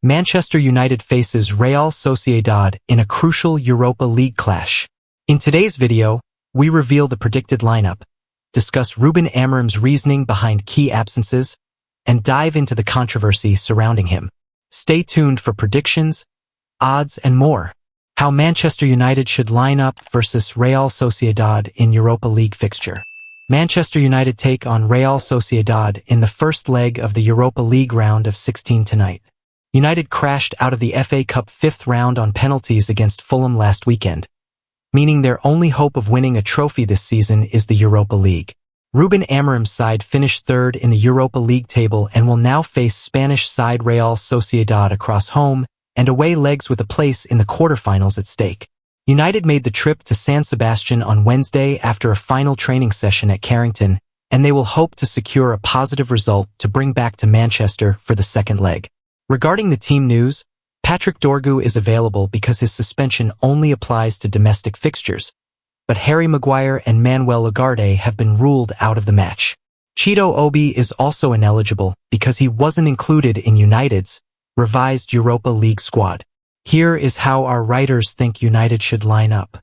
Manchester United faces Real Sociedad in a crucial Europa League clash. In today's video, we reveal the predicted lineup, discuss Ruben Amorim's reasoning behind key absences, and dive into the controversy surrounding him. Stay tuned for predictions, odds, and more. How Manchester United should line up versus Real Sociedad in Europa League fixture. Manchester United take on Real Sociedad in the first leg of the Europa League round of 16 tonight. United crashed out of the FA Cup fifth round on penalties against Fulham last weekend, meaning their only hope of winning a trophy this season is the Europa League. Ruben Amorim's side finished third in the Europa League table and will now face Spanish side Real Sociedad across home and away legs with a place in the quarterfinals at stake. United made the trip to San Sebastian on Wednesday after a final training session at Carrington, and they will hope to secure a positive result to bring back to Manchester for the second leg. Regarding the team news, Patrick Dorgu is available because his suspension only applies to domestic fixtures, but Harry Maguire and Manuel Ugarte have been ruled out of the match. Cheeto Obi is also ineligible because he wasn't included in United's revised Europa League squad. Here is how our writers think United should line up.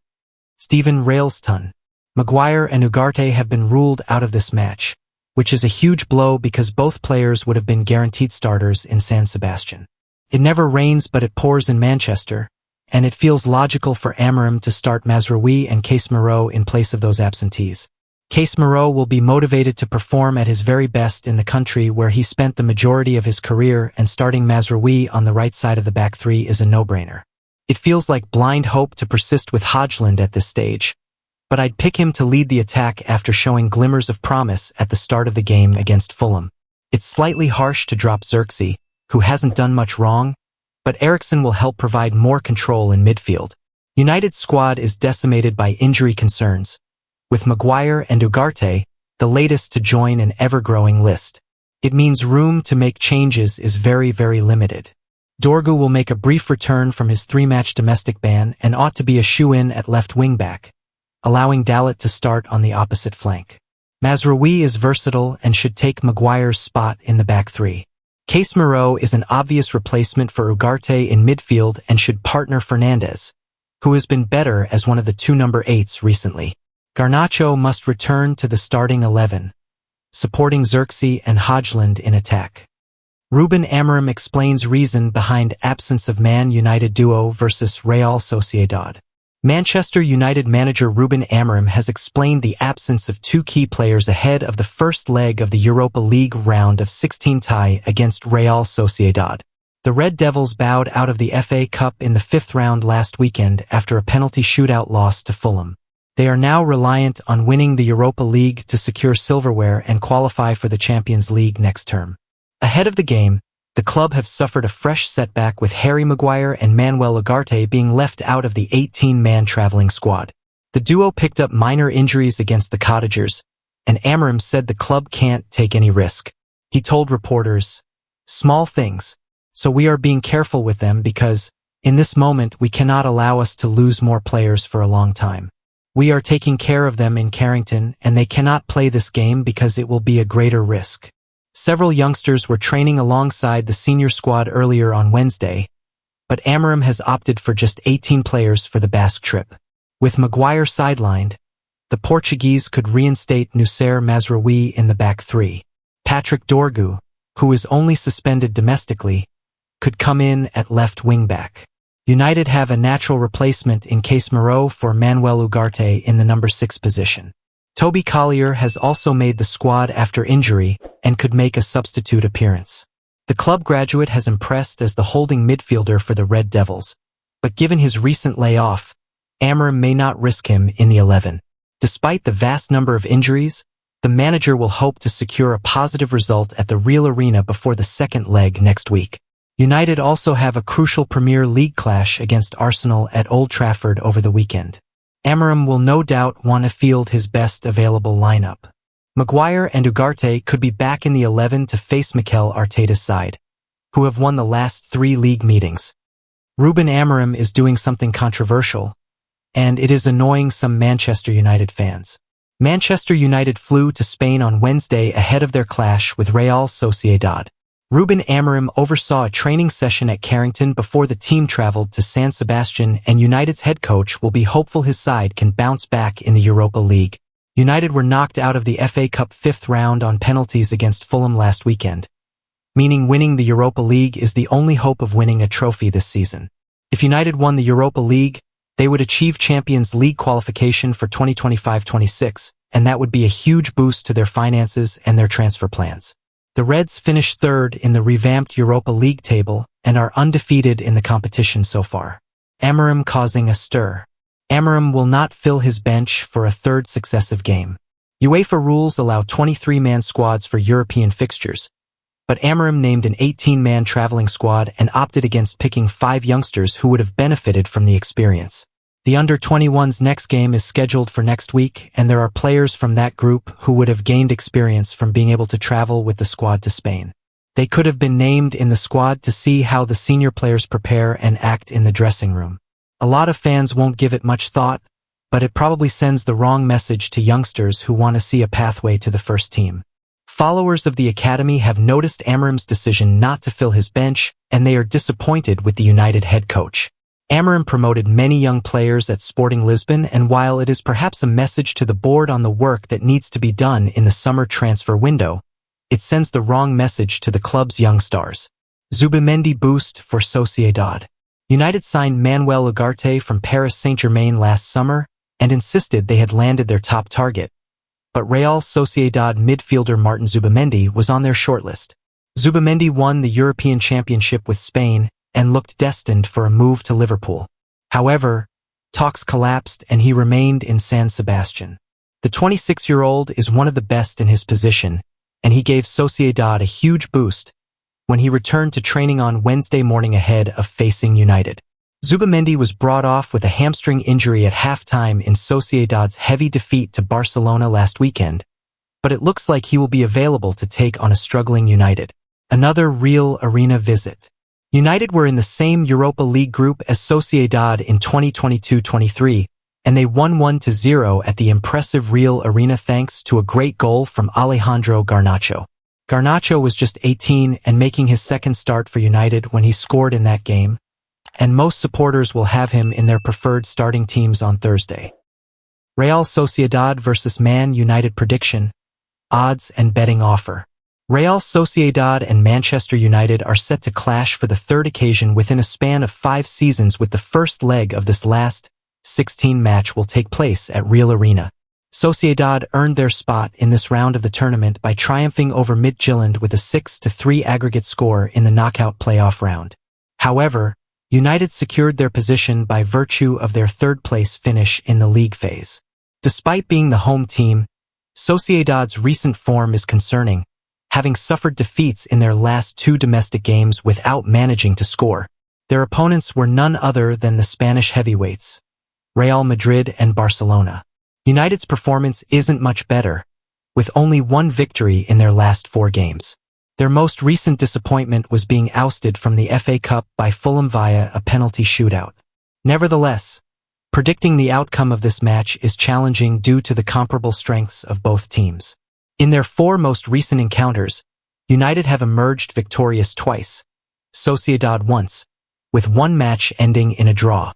Stephen Railston. Maguire and Ugarte have been ruled out of this match, which is a huge blow because both players would have been guaranteed starters in San Sebastian. It never rains but it pours in Manchester, and it feels logical for Amorim to start Mazraoui and Casemiro in place of those absentees. Casemiro will be motivated to perform at his very best in the country where he spent the majority of his career, and starting Mazraoui on the right side of the back three is a no-brainer. It feels like blind hope to persist with Højlund at this stage, but I'd pick him to lead the attack after showing glimmers of promise at the start of the game against Fulham. It's slightly harsh to drop Xerxes, who hasn't done much wrong, but Eriksen will help provide more control in midfield. United's squad is decimated by injury concerns, with Maguire and Ugarte, the latest to join an ever-growing list. It means room to make changes is very, very limited. Dorgu will make a brief return from his 3-match domestic ban and ought to be a shoe-in at left wing-back, allowing Dalot to start on the opposite flank. Mazraoui is versatile and should take Maguire's spot in the back three. Casemiro is an obvious replacement for Ugarte in midfield and should partner Fernandes, who has been better as one of the two number 8s recently. Garnacho must return to the starting 11, supporting Xerxes and Højlund in attack. Ruben Amorim explains reason behind absence of Man United duo versus Real Sociedad. Manchester United manager Ruben Amorim has explained the absence of two key players ahead of the first leg of the Europa League round of 16 tie against Real Sociedad. The Red Devils bowed out of the FA Cup in the fifth round last weekend after a penalty shootout loss to Fulham. They are now reliant on winning the Europa League to secure silverware and qualify for the Champions League next term. Ahead of the game, the club have suffered a fresh setback with Harry Maguire and Manuel Ugarte being left out of the 18-man traveling squad. The duo picked up minor injuries against the Cottagers, and Amorim said the club can't take any risk. He told reporters, "Small things, so we are being careful with them because, in this moment, we cannot allow us to lose more players for a long time. We are taking care of them in Carrington, and they cannot play this game because it will be a greater risk." Several youngsters were training alongside the senior squad earlier on Wednesday, but Amorim has opted for just 18 players for the Basque trip. With Maguire sidelined, the Portuguese could reinstate Noussair Mazraoui in the back three. Patrick Dorgu, who is only suspended domestically, could come in at left wing-back. United have a natural replacement in Casemiro for Manuel Ugarte in the number 6 position. Toby Collier has also made the squad after injury and could make a substitute appearance. The club graduate has impressed as the holding midfielder for the Red Devils, but given his recent layoff, Amorim may not risk him in the 11. Despite the vast number of injuries, the manager will hope to secure a positive result at the Real Arena before the second leg next week. United also have a crucial Premier League clash against Arsenal at Old Trafford over the weekend. Amorim will no doubt want to field his best available lineup. Maguire and Ugarte could be back in the 11 to face Mikel Arteta's side, who have won the last 3 league meetings. Ruben Amorim is doing something controversial, and it is annoying some Manchester United fans. Manchester United flew to Spain on Wednesday ahead of their clash with Real Sociedad. Ruben Amorim oversaw a training session at Carrington before the team traveled to San Sebastian, and United's head coach will be hopeful his side can bounce back in the Europa League. United were knocked out of the FA Cup fifth round on penalties against Fulham last weekend, meaning winning the Europa League is the only hope of winning a trophy this season. If United won the Europa League, they would achieve Champions League qualification for 2025-26, and that would be a huge boost to their finances and their transfer plans. The Reds finished third in the revamped Europa League table and are undefeated in the competition so far. Amorim causing a stir. Amorim will not fill his bench for a third successive game. UEFA rules allow 23-man squads for European fixtures, but Amorim named an 18-man traveling squad and opted against picking 5 youngsters who would have benefited from the experience. The under-21's next game is scheduled for next week, and there are players from that group who would have gained experience from being able to travel with the squad to Spain. They could have been named in the squad to see how the senior players prepare and act in the dressing room. A lot of fans won't give it much thought, but it probably sends the wrong message to youngsters who want to see a pathway to the first team. Followers of the academy have noticed Amorim's decision not to fill his bench, and they are disappointed with the United head coach. Amorim promoted many young players at Sporting Lisbon, and while it is perhaps a message to the board on the work that needs to be done in the summer transfer window, it sends the wrong message to the club's young stars. Zubimendi boost for Sociedad. United signed Manuel Ugarte from Paris Saint-Germain last summer and insisted they had landed their top target, but Real Sociedad midfielder Martin Zubimendi was on their shortlist. Zubimendi won the European Championship with Spain and looked destined for a move to Liverpool. However, talks collapsed and he remained in San Sebastian. The 26-year-old is one of the best in his position, and he gave Sociedad a huge boost when he returned to training on Wednesday morning ahead of facing United. Zubimendi was brought off with a hamstring injury at halftime in Sociedad's heavy defeat to Barcelona last weekend, but it looks like he will be available to take on a struggling United. Another Real Arena visit. United were in the same Europa League group as Sociedad in 2022-23, and they won 1-0 at the impressive Real Arena thanks to a great goal from Alejandro Garnacho. Garnacho was just 18 and making his second start for United when he scored in that game, and most supporters will have him in their preferred starting teams on Thursday. Real Sociedad versus Man United prediction, odds and betting offer. Real Sociedad and Manchester United are set to clash for the third occasion within a span of 5 seasons, with the first leg of this last 16 match will take place at Real Arena. Sociedad earned their spot in this round of the tournament by triumphing over Midtjylland with a 6-3 aggregate score in the knockout playoff round. However, United secured their position by virtue of their third-place finish in the league phase. Despite being the home team, Sociedad's recent form is concerning, having suffered defeats in their last 2 domestic games without managing to score. Their opponents were none other than the Spanish heavyweights, Real Madrid and Barcelona. United's performance isn't much better, with only 1 victory in their last 4 games. Their most recent disappointment was being ousted from the FA Cup by Fulham via a penalty shootout. Nevertheless, predicting the outcome of this match is challenging due to the comparable strengths of both teams. In their 4 most recent encounters, United have emerged victorious twice, Sociedad once, with 1 match ending in a draw.